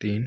3।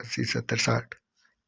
80 70 60।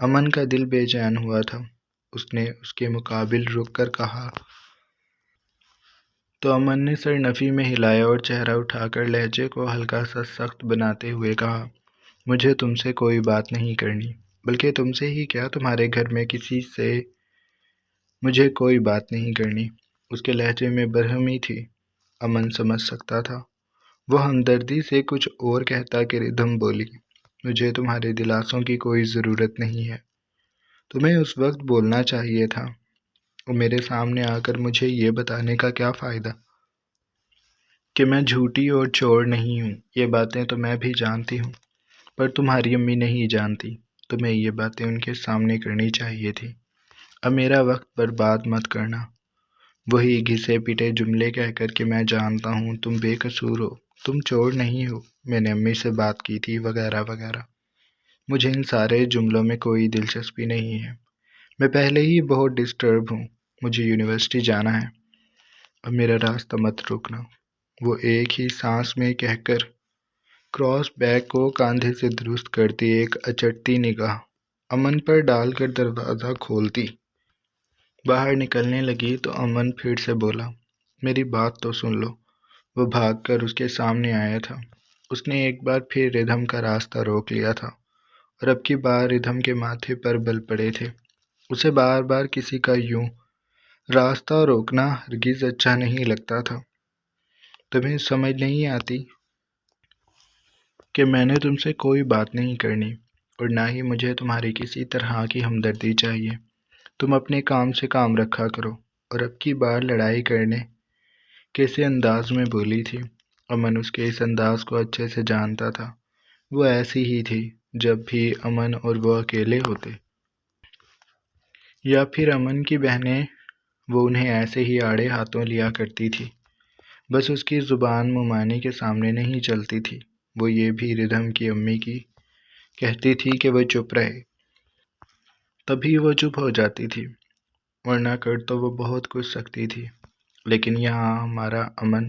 امن کا دل بے چین ہوا تھا۔ اس نے اس کے مقابل رک کر کہا تو امن نے سر نفی میں ہلایا اور چہرہ اٹھا کر لہجے کو ہلکا سا سخت بناتے ہوئے کہا، مجھے تم سے کوئی بات نہیں کرنی، بلکہ تم سے ہی کیا تمہارے گھر میں کسی سے مجھے کوئی بات نہیں کرنی۔ اس کے لہجے میں برہمی تھی، امن سمجھ سکتا تھا۔ وہ ہمدردی سے کچھ اور کہتا کہ ردھم بولی، مجھے تمہارے دلاسوں کی کوئی ضرورت نہیں ہے، تمہیں اس وقت بولنا چاہیے تھا، اور میرے سامنے آ کر مجھے یہ بتانے کا کیا فائدہ کہ میں جھوٹی اور چور نہیں ہوں۔ یہ باتیں تو میں بھی جانتی ہوں، پر تمہاری امی نہیں جانتی۔ تمہیں یہ باتیں ان کے سامنے کرنی چاہیے تھی۔ اب میرا وقت برباد مت کرنا وہی گھسے پیٹے جملے کہہ کر کہ میں جانتا ہوں تم بے قصور ہو، تم چور نہیں ہو، میں نے امی سے بات کی تھی، وغیرہ وغیرہ۔ مجھے ان سارے جملوں میں کوئی دلچسپی نہیں ہے، میں پہلے ہی بہت ڈسٹرب ہوں، مجھے یونیورسٹی جانا ہے، اب میرا راستہ مت روکنا۔ وہ ایک ہی سانس میں کہہ کر کراس بیگ کو کاندھے سے درست کرتی ایک اچٹتی نگاہ امن پر ڈال کر دروازہ کھولتی باہر نکلنے لگی تو امن پھر سے بولا، میری بات تو سن لو۔ وہ بھاگ کر اس کے سامنے آیا تھا۔ اس نے ایک بار پھر ردھم کا راستہ روک لیا تھا، اور اب کی بار ردھم کے ماتھے پر بل پڑے تھے۔ اسے بار بار کسی کا یوں راستہ روکنا ہرگز اچھا نہیں لگتا تھا۔ تمہیں سمجھ نہیں آتی کہ میں نے تم سے کوئی بات نہیں کرنی، اور نہ ہی مجھے تمہاری کسی طرح کی ہمدردی چاہیے۔ تم اپنے کام سے کام رکھا کرو۔ اور اب کی بار لڑائی کرنے کیسے انداز میں بولی تھی۔ امن اس کے اس انداز کو اچھے سے جانتا تھا۔ وہ ایسی ہی تھی جب بھی امن اور وہ اکیلے ہوتے، یا پھر امن کی بہنیں، وہ انہیں ایسے ہی آڑے ہاتھوں لیا کرتی تھی۔ بس اس کی زبان ممانی کے سامنے نہیں چلتی تھی۔ وہ یہ بھی ردھم کی امی کی کہتی تھی کہ وہ چپ رہے، تبھی وہ چپ ہو جاتی تھی، ورنہ کر تو وہ بہت کچھ سکتی تھی۔ لیکن یہاں ہمارا امن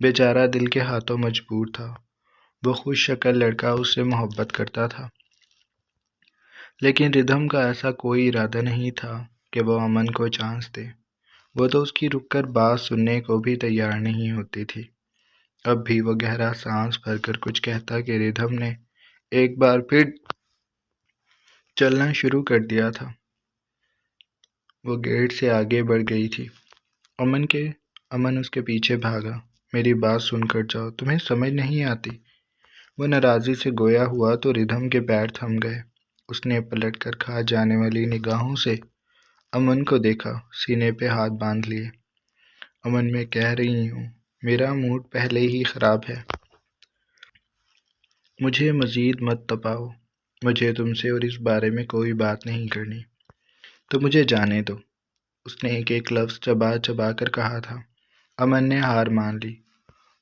بیچارہ دل کے ہاتھوں مجبور تھا۔ وہ خوش شکل لڑکا اس سے محبت کرتا تھا، لیکن ردھم کا ایسا کوئی ارادہ نہیں تھا کہ وہ امن کو چانس دے۔ وہ تو اس کی رک کر بات سننے کو بھی تیار نہیں ہوتی تھی۔ اب بھی وہ گہرا سانس بھر کر کچھ کہتا کہ ردھم نے ایک بار پھر چلنا شروع کر دیا تھا۔ وہ گیٹ سے آگے بڑھ گئی تھی۔ امن اس کے پیچھے بھاگا۔ میری بات سن کر جاؤ، تمہیں سمجھ نہیں آتی۔ وہ ناراضی سے گویا ہوا تو ردھم کے پیر تھم گئے۔ اس نے پلٹ کر کھا جانے والی نگاہوں سے امن کو دیکھا، سینے پہ ہاتھ باندھ لیے۔ امن، میں کہہ رہی ہوں، میرا موڈ پہلے ہی خراب ہے، مجھے مزید مت تپاؤ۔ مجھے تم سے اور اس بارے میں کوئی بات نہیں کرنی، تو مجھے جانے دو۔ اس نے ایک ایک لفظ چبا چبا کر کہا تھا۔ امن نے ہار مان لی،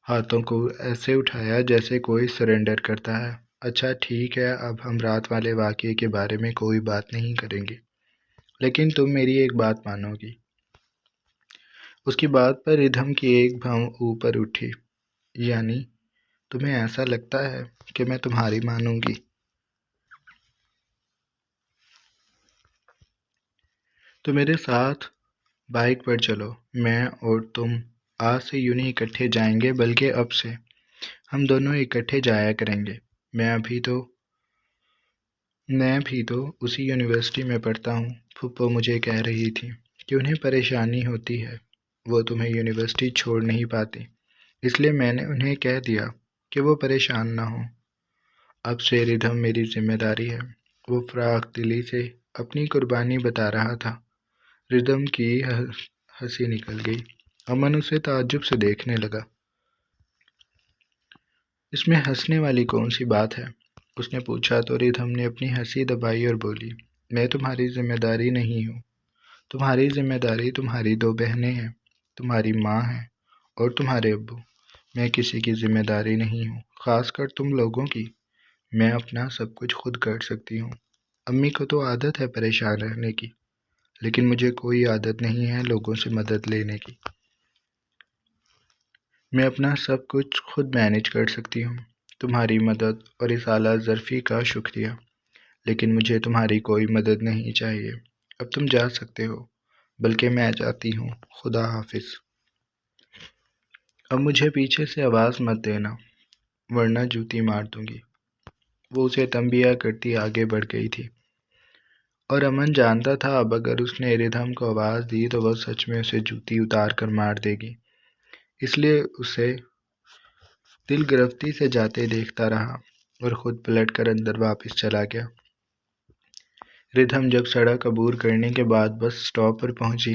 ہاتھوں کو ایسے اٹھایا جیسے کوئی سرنڈر کرتا ہے۔ اچھا ٹھیک ہے، اب ہم رات والے واقعے کے بارے میں کوئی بات نہیں کریں گے، لیکن تم میری ایک بات مانو گی۔ اس کی بات پر ردھم کی ایک بھم اوپر اٹھی۔ یعنی تمہیں ایسا لگتا ہے کہ میں تمہاری مانوں گی؟ تو میرے ساتھ بائک پر چلو، میں اور تم آج سے یوں نہیں اکٹھے جائیں گے، بلکہ اب سے ہم دونوں اکٹھے جایا کریں گے۔ میں بھی تو اسی یونیورسٹی میں پڑھتا ہوں۔ پھپھو مجھے کہہ رہی تھی کہ انہیں پریشانی ہوتی ہے، وہ تمہیں یونیورسٹی چھوڑ نہیں پاتی، اس لیے میں نے انہیں کہہ دیا کہ وہ پریشان نہ ہوں۔ اب سے ردھم میری ذمہ داری ہے۔ وہ فراق دلی سے اپنی قربانی بتا رہا تھا۔ ردھم کی ہنسی نکل گئی۔ امن اسے تعجب سے دیکھنے لگا۔ اس میں ہنسنے والی کون سی بات ہے؟ اس نے پوچھا تو ردھم نے اپنی ہنسی دبائی اور بولی، میں تمہاری ذمہ داری نہیں ہوں۔ تمہاری ذمہ داری تمہاری دو بہنیں ہیں، تمہاری ماں ہے اور تمہارے ابو۔ میں کسی کی ذمہ داری نہیں ہوں، خاص کر تم لوگوں کی۔ میں اپنا سب کچھ خود کر سکتی ہوں۔ امی کو تو عادت ہے پریشان رہنے کی، لیکن مجھے کوئی عادت نہیں ہے لوگوں سے مدد لینے کی۔ میں اپنا سب کچھ خود مینیج کر سکتی ہوں۔ تمہاری مدد اور اس اعلیٰ ظرفی کا شکریہ، لیکن مجھے تمہاری کوئی مدد نہیں چاہیے۔ اب تم جا سکتے ہو، بلکہ میں جاتی ہوں۔ خدا حافظ۔ اب مجھے پیچھے سے آواز مت دینا، ورنہ جوتی مار دوں گی۔ وہ اسے تنبیہ کرتی آگے بڑھ گئی تھی، اور امن جانتا تھا اب اگر اس نے ردھم کو آواز دی تو وہ سچ میں اسے جوتی اتار کر مار دے گی، اس لیے اسے دل گرفتی سے جاتے دیکھتا رہا اور خود پلٹ کر اندر واپس چلا گیا۔ ردھم جب سڑک عبور کرنے کے بعد بس سٹاپ پر پہنچی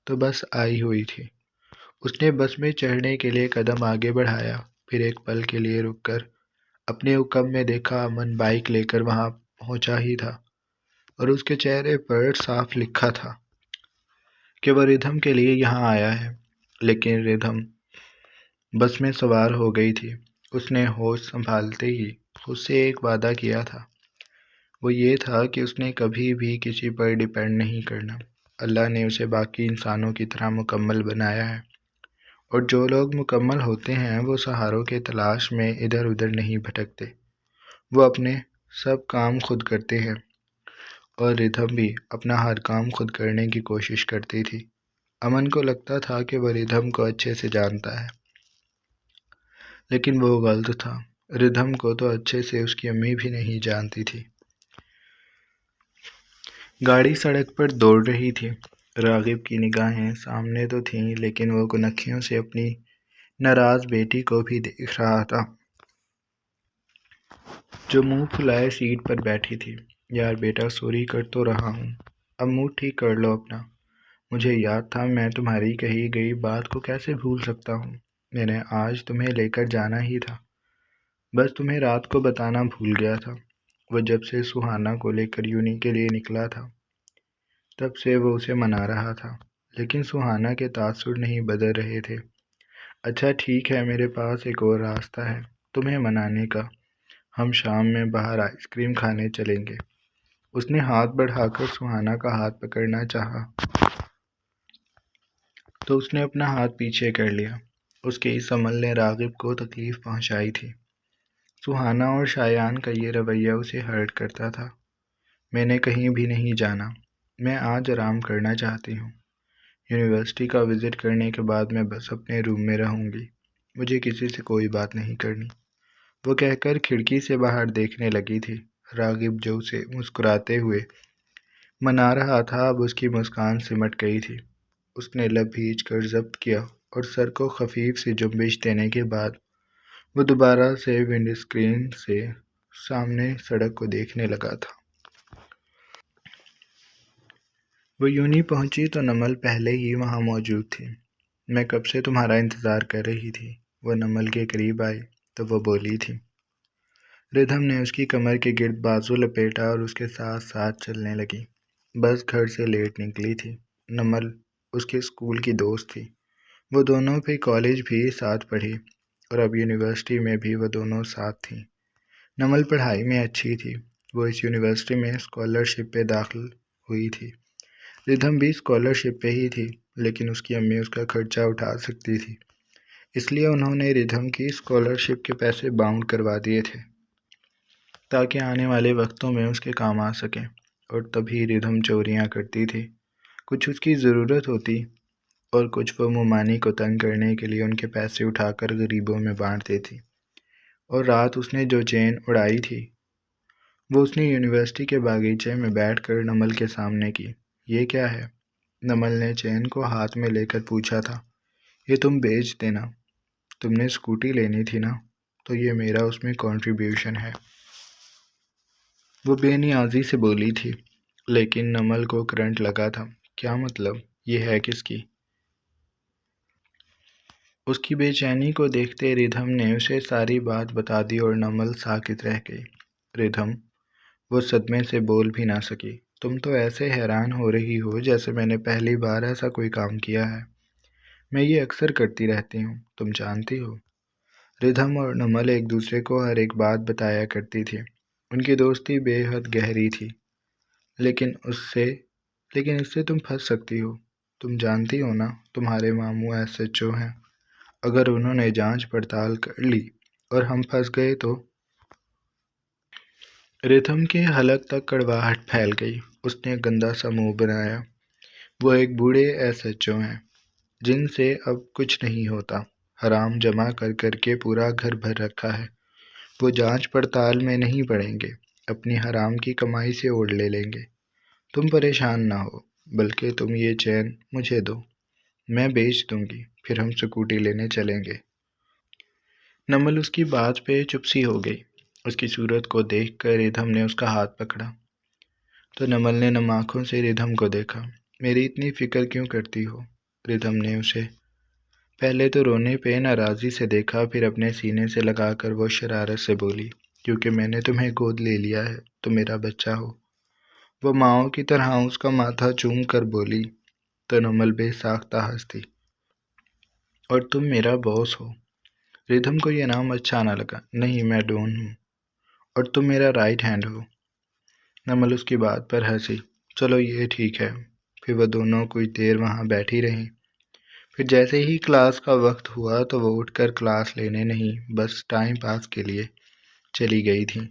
تو بس آئی ہوئی تھی۔ اس نے بس میں چڑھنے کے لیے قدم آگے بڑھایا، پھر ایک پل کے لیے رک کر اپنے حکم میں دیکھا امن بائک لے کر وہاں پہنچا ہی تھا، اور اس کے چہرے پر صاف لکھا تھا کہ وہ ردھم کے لیے یہاں آیا ہے۔ لیکن ردھم بس میں سوار ہو گئی تھی۔ اس نے ہوش سنبھالتے ہی خود سے ایک وعدہ کیا تھا، وہ یہ تھا کہ اس نے کبھی بھی کسی پر ڈیپینڈ نہیں کرنا۔ اللہ نے اسے باقی انسانوں کی طرح مکمل بنایا ہے، اور جو لوگ مکمل ہوتے ہیں وہ سہاروں کے تلاش میں ادھر ادھر نہیں بھٹکتے، وہ اپنے سب کام خود کرتے ہیں، اور ردھم بھی اپنا ہر کام خود کرنے کی کوشش کرتی تھی۔ امن کو لگتا تھا کہ وہ ردھم کو اچھے سے جانتا ہے، لیکن وہ غلط تھا۔ ردھم کو تو اچھے سے اس کی امی بھی نہیں جانتی تھی۔ گاڑی سڑک پر دوڑ رہی تھی۔ راغب کی نگاہیں سامنے تو تھیں، لیکن وہ کنکھیوں سے اپنی ناراض بیٹی کو بھی دیکھ رہا تھا، جو منہ پھلائے سیٹ پر بیٹھی تھی۔ یار بیٹا، سوری کر تو رہا ہوں، اب موڈ ٹھیک کر لو اپنا۔ مجھے یاد تھا، میں تمہاری کہی گئی بات کو کیسے بھول سکتا ہوں؟ میں نے آج تمہیں لے کر جانا ہی تھا، بس تمہیں رات کو بتانا بھول گیا تھا۔ وہ جب سے سہانا کو لے کر یونی کے لیے نکلا تھا تب سے وہ اسے منا رہا تھا، لیکن سہانا کے تاثر نہیں بدل رہے تھے۔ اچھا ٹھیک ہے، میرے پاس ایک اور راستہ ہے تمہیں منانے کا، ہم شام میں باہر آئس کریم کھانے چلیں گے۔ اس نے ہاتھ بڑھا کر سہانا کا ہاتھ پکڑنا چاہا تو اس نے اپنا ہاتھ پیچھے کر لیا۔ اس کے اس عمل نے راغب کو تکلیف پہنچائی تھی۔ سہانا اور شایان کا یہ رویہ اسے ہرٹ کرتا تھا۔ میں نے کہیں بھی نہیں جانا، میں آج آرام کرنا چاہتی ہوں۔ یونیورسٹی کا وزٹ کرنے کے بعد میں بس اپنے روم میں رہوں گی، مجھے کسی سے کوئی بات نہیں کرنی، وہ کہہ کر کھڑکی سے باہر دیکھنے لگی تھی۔ راغب جو اسے مسکراتے ہوئے منا رہا تھا اب اس کی مسکان سمٹ گئی تھی۔ اس نے لب بھیج کر ضبط کیا اور سر کو خفیف سی جنبش دینے کے بعد وہ دوبارہ سے ونڈ اسکرین سے سامنے سڑک کو دیکھنے لگا تھا۔ وہ یونی پہنچی تو نمل پہلے ہی وہاں موجود تھی۔ میں کب سے تمہارا انتظار کر رہی تھی۔ وہ نمل کے قریب آئی تو وہ بولی تھی۔ ردھم نے اس کی کمر کے گرد بازو لپیٹا اور اس کے ساتھ ساتھ چلنے لگی۔ بس گھر سے لیٹ نکلی تھی۔ نمل اس کے اسکول کی دوست تھی، وہ دونوں پھر کالج بھی ساتھ پڑھی، اور اب یونیورسٹی میں بھی وہ دونوں ساتھ تھیں۔ نمل پڑھائی میں اچھی تھی، وہ اس یونیورسٹی میں اسکالرشپ پہ داخل ہوئی تھی۔ ردھم بھی اسکالرشپ پہ ہی تھی، لیکن اس کی امی اس کا خرچہ اٹھا سکتی تھی، اس لیے انہوں نے ردھم کی اسکالرشپ کے پیسے باؤنڈ کروا دیے تھے تاکہ آنے والے وقتوں میں اس کے کام آ سکیں، اور تبھی ردھم چوریاں کرتی تھی۔ کچھ اس کی ضرورت ہوتی اور کچھ وہ ممانی کو تنگ کرنے کے لیے ان کے پیسے اٹھا کر غریبوں میں بانٹ دیتی۔ اور رات اس نے جو چین اڑائی تھی وہ اس نے یونیورسٹی کے باغیچے میں بیٹھ کر نمل کے سامنے کی۔ یہ کیا ہے؟ نمل نے چین کو ہاتھ میں لے کر پوچھا تھا۔ یہ تم بیچ دینا، تم نے اسکوٹی لینی تھی نا، تو یہ میرا اس میں کنٹریبیوشن ہے، وہ بے نیازی سے بولی تھی۔ لیکن نمل کو کرنٹ لگا تھا۔ کیا مطلب؟ یہ ہے کس کی؟ اس کی بے چینی کو دیکھتے ردھم نے اسے ساری بات بتا دی اور نمل ساکت رہ گئی۔ ردھم، وہ صدمے سے بول بھی نہ سکی۔ تم تو ایسے حیران ہو رہی ہو جیسے میں نے پہلی بار ایسا کوئی کام کیا ہے۔ میں یہ اکثر کرتی رہتی ہوں، تم جانتی ہو۔ ردھم اور نمل ایک دوسرے کو ہر ایک بات بتایا کرتی تھی۔ ان کی دوستی بے حد گہری تھی، لیکن اس سے تم پھنس سکتی ہو۔ تم جانتی ہو نا، تمہارے ماموں SHO ہیں، اگر انہوں نے جانچ پڑتال کر لی اور ہم پھنس گئے تو ریتھم کے حلق تک کڑواہٹ پھیل گئی۔ اس نے گندا سا منہ بنایا۔ وہ ایک بوڑھے ایس ایچ او ہیں جن سے اب کچھ نہیں ہوتا۔ حرام جمع کر کر کے پورا گھر بھر رکھا ہے۔ وہ جانچ پڑتال میں نہیں پڑیں گے، اپنی حرام کی کمائی سے اوڑھ لے لیں گے۔ تم پریشان نہ ہو، بلکہ تم یہ چین مجھے دو، میں بیچ دوں گی، پھر ہم سکوٹی لینے چلیں گے۔ نمل اس کی بات پہ چپ سی ہو گئی۔ اس کی صورت کو دیکھ کر ریدھم نے اس کا ہاتھ پکڑا تو نمل نے نم آنکھوں سے ریدھم کو دیکھا۔ میری اتنی فکر کیوں کرتی ہو؟ ریدھم نے اسے پہلے تو رونے پہ ناراضی سے دیکھا، پھر اپنے سینے سے لگا کر وہ شرارت سے بولی، کیونکہ میں نے تمہیں گود لے لیا ہے تو میرا بچہ ہو۔ وہ ماؤں کی طرح اس کا ماتھا چوم کر بولی تو نمل بے ساختہ ہنسی، اور تم میرا باس ہو۔ ریدھم کو یہ نام اچھا نہ لگا۔ نہیں، میں ڈون ہوں اور تم میرا رائٹ ہینڈ ہو۔ نمل اس کی بات پر ہنسی۔ چلو یہ ٹھیک ہے۔ پھر وہ دونوں کچھ دیر وہاں بیٹھی رہیں۔ پھر جیسے ہی کلاس کا وقت ہوا تو وہ اٹھ کر کلاس لینے نہیں، بس ٹائم پاس کے لیے چلی گئی تھیں۔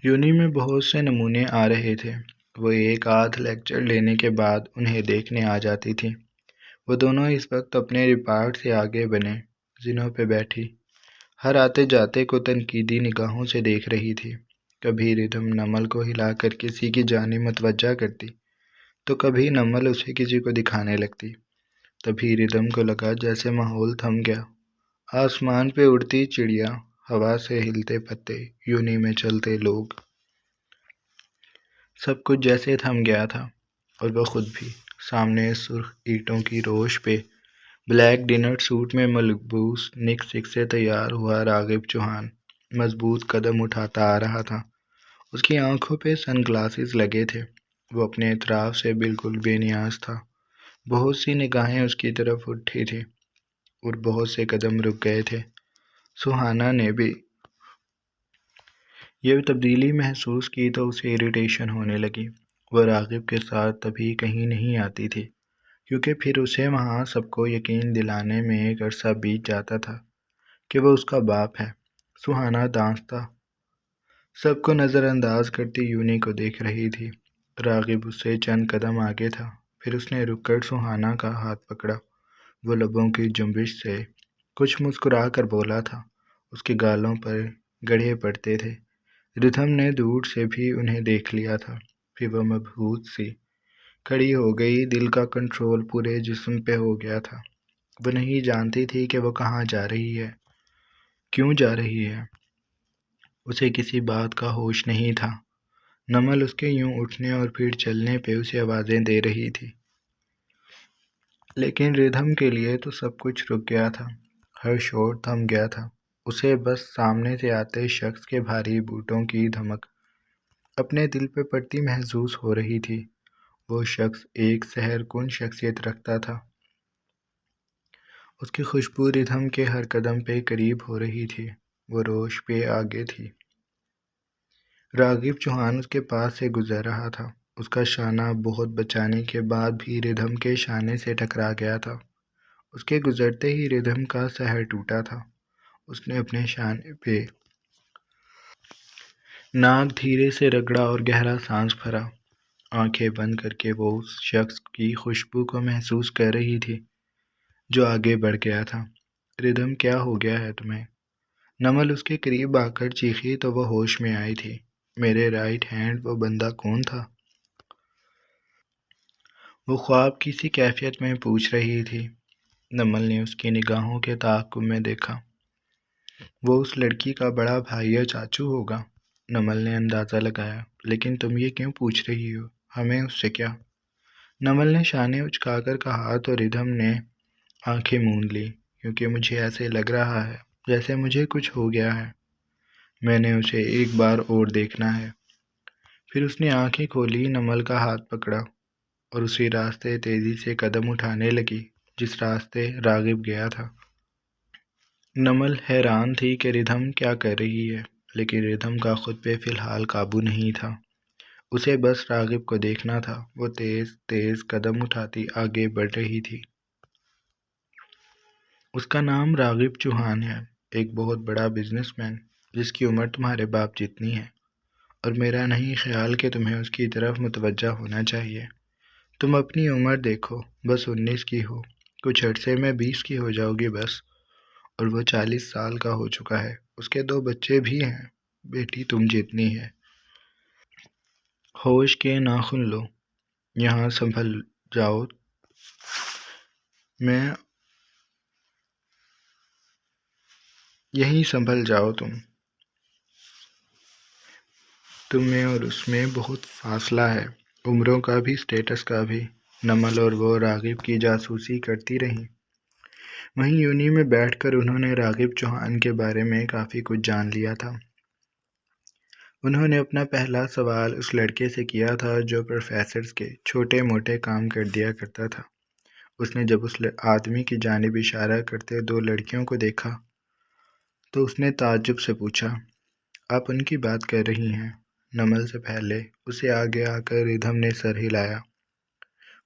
یونی میں بہت سے نمونے آ رہے تھے۔ وہ ایک آدھ لیکچر لینے کے بعد انہیں دیکھنے آ جاتی تھی۔ وہ دونوں اس وقت اپنے رپارٹ سے آگے بنے زنوں پہ بیٹھی ہر آتے جاتے کو تنقیدی نگاہوں سے دیکھ رہی تھی۔ کبھی ریدھم نمل کو ہلا کر کسی کی جانب متوجہ کرتی تو کبھی نمل اسے کسی کو دکھانے لگتی۔ تبھی ریدھم کو لگا جیسے ماحول تھم گیا۔ آسمان پہ اڑتی چڑیا، ہوا سے ہلتے پتے، یونی میں چلتے لوگ، سب کچھ جیسے تھم گیا تھا، اور وہ خود بھی۔ سامنے سرخ اینٹوں کی روش پہ بلیک ڈنر سوٹ میں ملبوس نک سک سے تیار ہوا راغب چوہان مضبوط قدم اٹھاتا آ رہا تھا۔ اس کی آنکھوں پہ سن گلاسز لگے تھے۔ وہ اپنے اطراف سے بالکل بے نیاز تھا۔ بہت سی نگاہیں اس کی طرف اٹھی تھیں اور بہت سے قدم رک گئے تھے۔ سہانا نے بھی یہ تبدیلی محسوس کی تو اسے اریٹیشن ہونے لگی۔ وہ راغب کے ساتھ تبھی کہیں نہیں آتی تھی کیونکہ پھر اسے وہاں سب کو یقین دلانے میں ایک عرصہ بیت جاتا تھا کہ وہ اس کا باپ ہے۔ سہانا دانستہ سب کو نظر انداز کرتی یونی کو دیکھ رہی تھی۔ راغب اس سے چند قدم آگے تھا، پھر اس نے رک کر سہانا کا ہاتھ پکڑا۔ وہ لبوں کی جنبش سے کچھ مسکرا کر بولا تھا۔ اس کے گالوں پر گڑھے پڑتے تھے۔ ریدھم نے دور سے بھی انہیں دیکھ لیا تھا۔ پھر وہ مبہوت سی کھڑی ہو گئی۔ دل کا کنٹرول پورے جسم پہ ہو گیا تھا۔ وہ نہیں جانتی تھی کہ وہ کہاں جا رہی ہے، کیوں جا رہی ہے۔ اسے کسی بات کا ہوش نہیں تھا۔ نمل اس کے یوں اٹھنے اور پھر چلنے پہ اسے آوازیں دے رہی تھی، لیکن ریدھم کے لیے تو سب کچھ رک گیا تھا۔ ہر شور تھم گیا تھا۔ اسے بس سامنے سے آتے شخص کے بھاری بوٹوں کی دھمک اپنے دل پہ پڑتی محسوس ہو رہی تھی۔ وہ شخص ایک سحر کن شخصیت رکھتا تھا۔ اس کی خوشبو ریدھم کے ہر قدم پہ قریب ہو رہی تھی۔ وہ روش پہ آگے تھی۔ راغب چوہان اس کے پاس سے گزر رہا تھا۔ اس کا شانہ بہت بچانے کے بعد بھی ریدھم کے شانے سے ٹکرا گیا تھا۔ اس کے گزرتے ہی ریدھم کا سحر ٹوٹا تھا۔ اس نے اپنے شانے پہ ناک دھیرے سے رگڑا اور گہرا سانس بھرا۔ آنکھیں بند کر کے وہ اس شخص کی خوشبو کو محسوس کر رہی تھی جو آگے بڑھ گیا تھا۔ ریدھم، کیا ہو گیا ہے تمہیں؟ نمل اس کے قریب آ کر چیخی تو وہ ہوش میں آئی تھی۔ میرے رائٹ ہینڈ وہ بندہ کون تھا؟ وہ خواب کی سی کیفیت میں پوچھ رہی تھی۔ نمل نے اس کی نگاہوں کے تعاقب میں دیکھا۔ وہ اس لڑکی کا بڑا بھائی یا چاچو ہوگا، نمل نے اندازہ لگایا۔ لیکن تم یہ کیوں پوچھ رہی ہو؟ ہمیں اس سے کیا؟ نمل نے شانے اچکا کر کہا تو ریدھم نے آنکھیں موند لی، کیونکہ مجھے ایسے لگ رہا ہے جیسے مجھے کچھ ہو گیا ہے۔ میں نے اسے ایک بار اور دیکھنا ہے۔ پھر اس نے آنکھیں کھولی، نمل کا ہاتھ پکڑا اور اسی راستے تیزی سے قدم اٹھانے لگی جس راستے راغب گیا تھا۔ نمل حیران تھی کہ ریدھم کیا کر رہی ہے، لیکن ریدھم کا خود پہ فی الحال قابو نہیں تھا۔ اسے بس راغب کو دیکھنا تھا۔ وہ تیز تیز قدم اٹھاتی آگے بڑھ رہی تھی۔ اس کا نام راغب چوہان ہے، ایک بہت بڑا بزنس مین۔ جس کی عمر تمہارے باپ جتنی ہے، اور میرا نہیں خیال کہ تمہیں اس کی طرف متوجہ ہونا چاہیے۔ تم اپنی عمر دیکھو، بس 19 کی ہو، کچھ عرصے میں 20 کی ہو جاؤ گی بس، اور وہ 40 سال کا ہو چکا ہے، اس کے 2 بچے بھی ہیں، بیٹی تم جتنی ہے۔ ہوش کے ناخن لو، یہاں سنبھل جاؤ، میں یہیں سنبھل جاؤ، تم میں اور اس میں بہت فاصلہ ہے، عمروں کا بھی، سٹیٹس کا بھی۔ نمل اور وہ راغب کی جاسوسی کرتی رہیں۔ وہیں یونی میں بیٹھ کر انہوں نے راغب چوہان کے بارے میں کافی کچھ جان لیا تھا۔ انہوں نے اپنا پہلا سوال اس لڑکے سے کیا تھا جو پروفیسرز کے چھوٹے موٹے کام کر دیا کرتا تھا۔ اس نے جب اس آدمی کی جانب اشارہ کرتے 2 لڑکیوں کو دیکھا تو اس نے تعجب سے پوچھا، آپ ان کی بات کر رہی ہیں؟ نمل سے پہلے اسے آگے آ کر ردھم نے سر ہلایا۔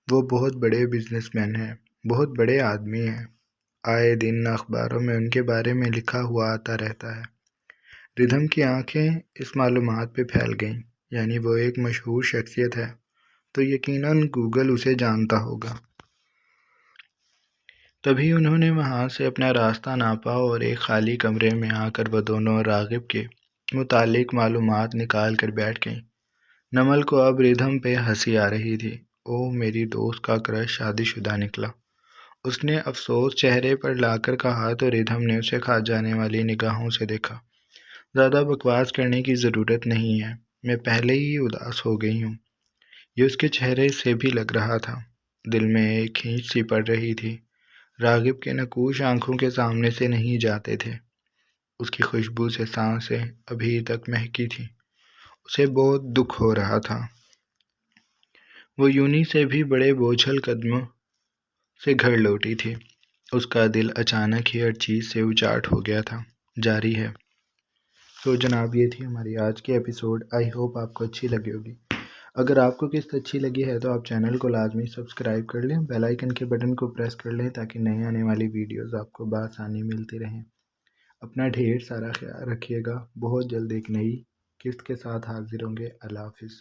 وہ بہت بڑے بزنس مین ہیں، بہت بڑے آدمی ہیں، آئے دن اخباروں میں ان کے بارے میں لکھا ہوا آتا رہتا ہے۔ ردھم کی آنکھیں اس معلومات پہ پھیل گئیں، یعنی وہ ایک مشہور شخصیت ہے، تو یقیناً گوگل اسے جانتا ہوگا۔ تبھی انہوں نے وہاں سے اپنا راستہ ناپا اور ایک خالی کمرے میں آ کر وہ دونوں راغب کے متعلق معلومات نکال کر بیٹھ گئیں۔ نمل کو اب ردھم پہ ہنسی آ رہی تھی۔ اوہ، میری دوست کا کرش شادی شدہ نکلا، اس نے افسوس چہرے پر لا کر کہا تو ردھم نے اسے کھا جانے والی نگاہوں سے دیکھا۔ زیادہ بکواس کرنے کی ضرورت نہیں ہے، میں پہلے ہی اداس ہو گئی ہوں۔ یہ اس کے چہرے سے بھی لگ رہا تھا۔ دل میں ایک کھینچ سی پڑ رہی تھی۔ راغب کے نقوش آنکھوں کے سامنے سے نہیں جاتے تھے۔ اس کی خوشبو سے سانسیں ابھی تک مہکی تھیں۔ اسے بہت دکھ ہو رہا تھا۔ وہ یونی سے بھی بڑے بوجھل قدموں سے گھر لوٹی تھی۔ اس کا دل اچانک ہی ہر چیز سے اچاٹ ہو گیا تھا۔ جاری ہے۔ تو جناب، یہ تھی ہماری آج کی ایپیسوڈ۔ آئی ہوپ آپ کو اچھی لگی ہوگی۔ اگر آپ کو قسط اچھی لگی ہے تو آپ چینل کو لازمی سبسکرائب کر لیں، بیل آئیکن کے بٹن کو پریس کر لیں تاکہ نئے آنے والی ویڈیوز آپ کو بآسانی ملتی رہیں۔ اپنا ڈھیر سارا خیال رکھیے گا۔ بہت جلد ایک نئی قسط کے ساتھ حاضر ہوں گے۔ اللہ حافظ۔